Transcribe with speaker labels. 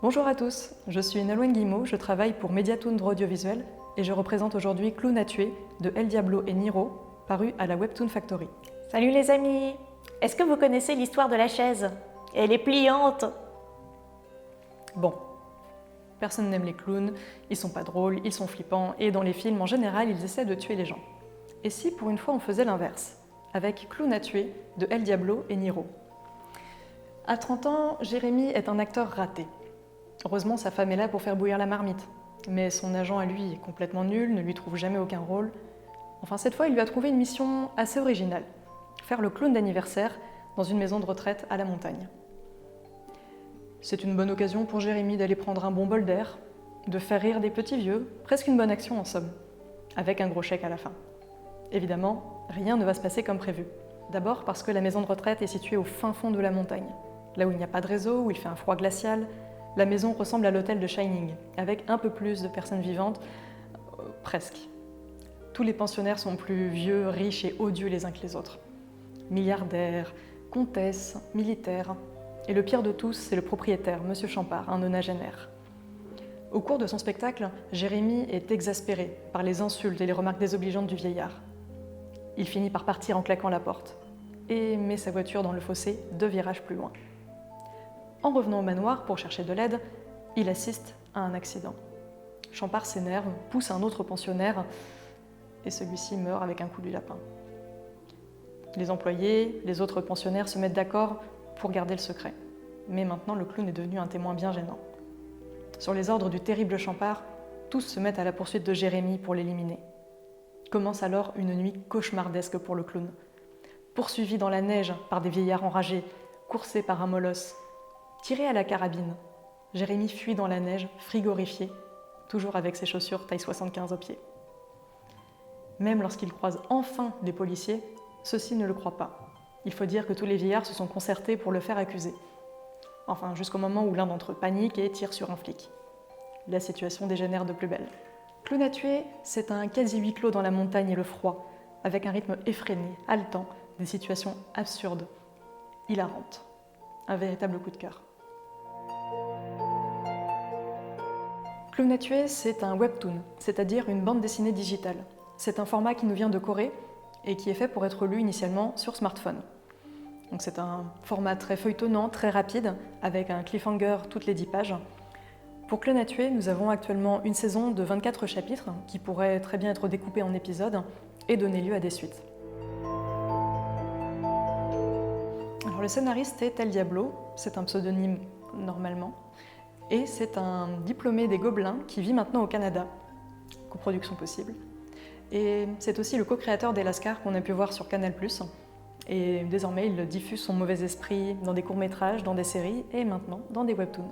Speaker 1: Bonjour à tous, je suis Nolwenn Guillemot, je travaille pour Mediatoon Droit Audiovisuel et je représente aujourd'hui Clown à tuer de El Diablo et Niro, paru à la Webtoon Factory.
Speaker 2: Salut les amis! Est-ce que vous connaissez l'histoire de la chaise? Elle est pliante!
Speaker 1: Bon, personne n'aime les clowns, ils sont pas drôles, ils sont flippants et dans les films en général ils essaient de tuer les gens. Et si pour une fois on faisait l'inverse, avec Clown à tuer de El Diablo et Niro? À 30 ans, Jérémy est un acteur raté. Heureusement, sa femme est là pour faire bouillir la marmite. Mais son agent à lui est complètement nul, ne lui trouve jamais aucun rôle. Enfin, cette fois, il lui a trouvé une mission assez originale. Faire le clown d'anniversaire dans une maison de retraite à la montagne. C'est une bonne occasion pour Jérémy d'aller prendre un bon bol d'air, de faire rire des petits vieux, presque une bonne action en somme, avec un gros chèque à la fin. Évidemment, rien ne va se passer comme prévu. D'abord parce que la maison de retraite est située au fin fond de la montagne, là où il n'y a pas de réseau, où il fait un froid glacial. La maison ressemble à l'hôtel de Shining, avec un peu plus de personnes vivantes, presque. Tous les pensionnaires sont plus vieux, riches et odieux les uns que les autres. Milliardaires, comtesses, militaires. Et le pire de tous, c'est le propriétaire, Monsieur Champard, un nonagénaire. Au cours de son spectacle, Jérémy est exaspéré par les insultes et les remarques désobligeantes du vieillard. Il finit par partir en claquant la porte et met sa voiture dans le fossé 2 virages plus loin. En revenant au manoir pour chercher de l'aide, il assiste à un accident. Champard s'énerve, pousse un autre pensionnaire et celui-ci meurt avec un coup du lapin. Les employés, les autres pensionnaires se mettent d'accord pour garder le secret. Mais maintenant, le clown est devenu un témoin bien gênant. Sur les ordres du terrible Champard, tous se mettent à la poursuite de Jérémy pour l'éliminer. Commence alors une nuit cauchemardesque pour le clown. Poursuivi dans la neige par des vieillards enragés, coursé par un molosse, tiré à la carabine, Jérémy fuit dans la neige, frigorifié, toujours avec ses chaussures taille 75 aux pieds. Même lorsqu'il croise enfin des policiers, ceux-ci ne le croient pas. Il faut dire que tous les vieillards se sont concertés pour le faire accuser. Enfin, jusqu'au moment où l'un d'entre eux panique et tire sur un flic. La situation dégénère de plus belle. Clown à tuer, c'est un quasi huis clos dans la montagne et le froid, avec un rythme effréné, haletant, des situations absurdes, hilarantes. Un véritable coup de cœur. Clown à tuer, c'est un webtoon, c'est-à-dire une bande dessinée digitale. C'est un format qui nous vient de Corée et qui est fait pour être lu initialement sur smartphone. Donc c'est un format très feuilletonnant, très rapide, avec un cliffhanger toutes les 10 pages. Pour Clown à tuer, nous avons actuellement une saison de 24 chapitres qui pourraient très bien être découpés en épisodes et donner lieu à des suites. Alors, le scénariste est El Diablo, c'est un pseudonyme normalement, et c'est un diplômé des Gobelins qui vit maintenant au Canada, coproduction possible. Et c'est aussi le co-créateur des Lascars qu'on a pu voir sur Canal+. Et désormais, il diffuse son mauvais esprit dans des courts-métrages, dans des séries et maintenant dans des webtoons.